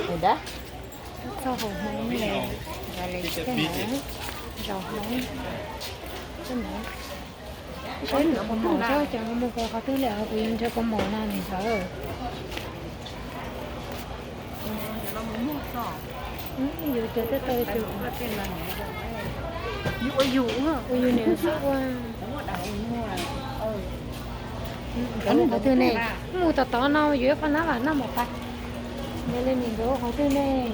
Rồi đó. sau hộp món này và lấy cái nữa rồi món cái nữa cái nữa con mồi cho chẳng một cái có thứ liệu của yên cho con mồi này này sợ dù cho tới tôi chịu dụ ôi dụ nhiều sức quá cái thứ này mua tao to nó dưới con nó là nó một tay nên lên mình đổ có thứ này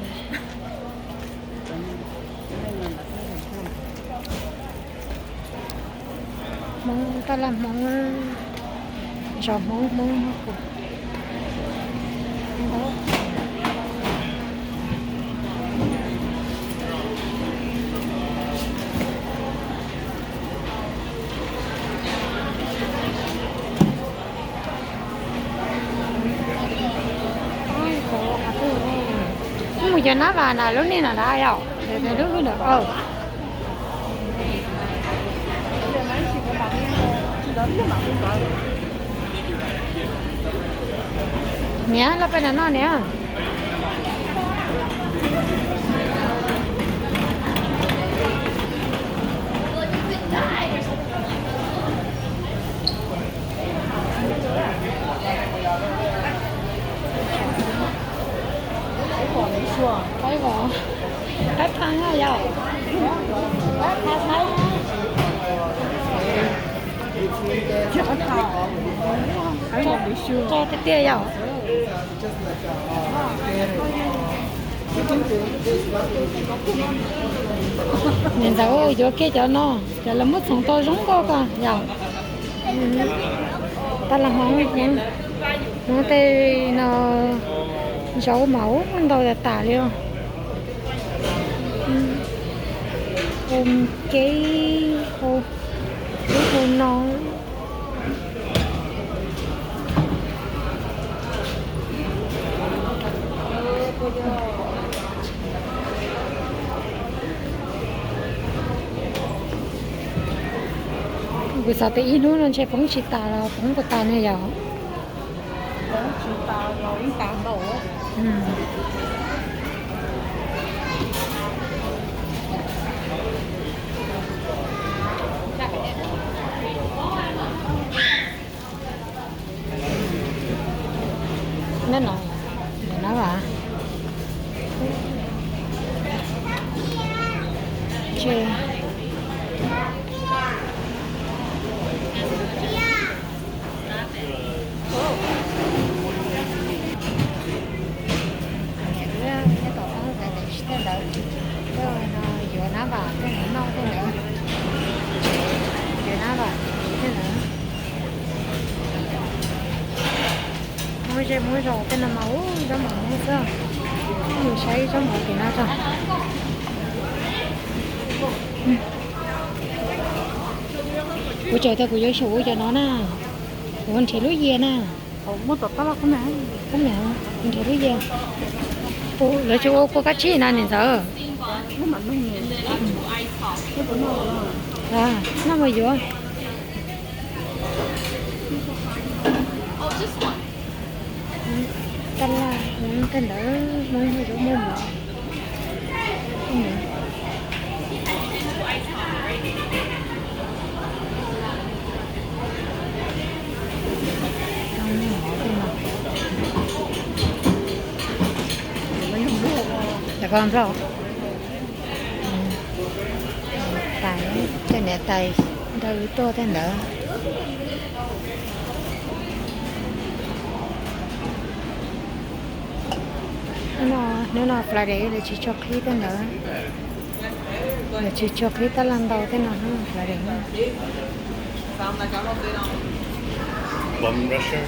mong ta làm mong rồi mong của đó bây giờ nó vào là lúc này là đã rồi thì lúc được nhá là phải là nó nè thấy không cách thắng rồi giờ cho cái tia dầu nhìn thấy chỗ kia cho nó cho là mất sống to giống có cả dầu ta làm món nha nó tê nó dấu máu con đầu là tả luôn ôm cái hôn nó buổi sáng tới ít nữa nó sẽ phóng chỉ tà là phóng của tà này giờ Chỉ tao rồi tao đổ. Nên nói để nó vào chơi vừa nó vào cái nữa nó cái nữa vừa nó vào cái nữa mỗi rồi cái nó máu cho mà mua sao nhiều say cho một thì nó cho của trời ta của giới số cho nó nè của anh chị lúa dê nè Mua tọt tao không nè. không nè anh chị lúa dê ô lấy chỗ cô cá chi nè giờ Nó mà nó nhiều. Nó cũng nó. nó mới vô canh là canh đỡ mới hơi chỗ mồm không nè là con rồi tại cái này tay đâu to thế nữa nếu nó phải để chỉ cho khí thế nữa là chỉ cho khí ta làm đầu thế nào nó phải để Bum rusher.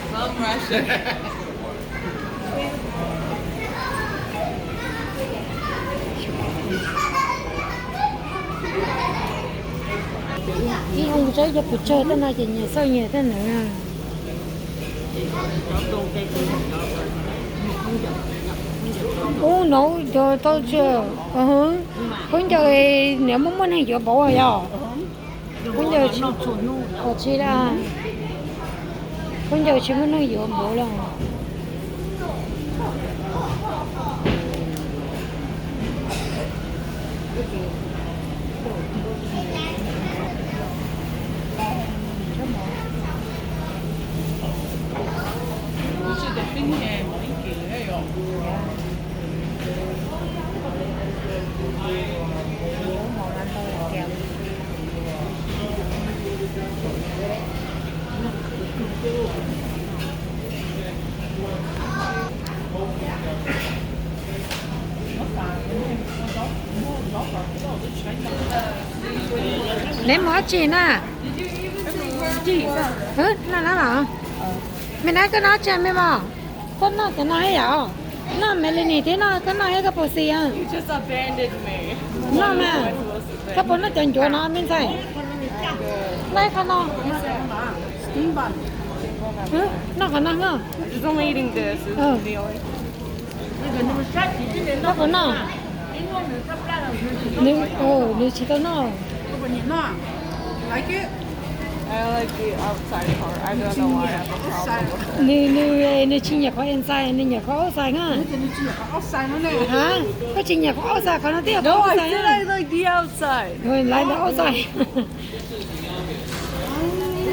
cái ông chơi cho phụ chơi thế nào chỉ nhớ sao nhớ thế nữa nấu cho tôi chưa cũng giờ nếu muốn hay giờ bỏ rồi cũng giờ chỉ là cũng giờ chỉ muốn hay giờ bỏ rồi món ăn tôi là kèo ném mỏ chị nè ừ là nó bảo mình nói cái nó chơi mấy bảo con nó cái nói vậy nó mẹ lên này thế nó cái nói cái bộ gì à You just abandoned me. nó mà cái bộ nó chọn chỗ nó mình thấy lấy cái nó ừ nó cái nó ngơ Just only eating this. This is Oh. the only. nó cái nó nếu chỉ có nó I like the outside part. I don't know why I have a problem with it. nếu chỉ nhà có inside nếu nhà có outside ngơ hả có chỉ nhà có outside còn nó tiếp No, I outside said I like the outside. rồi lại nó outside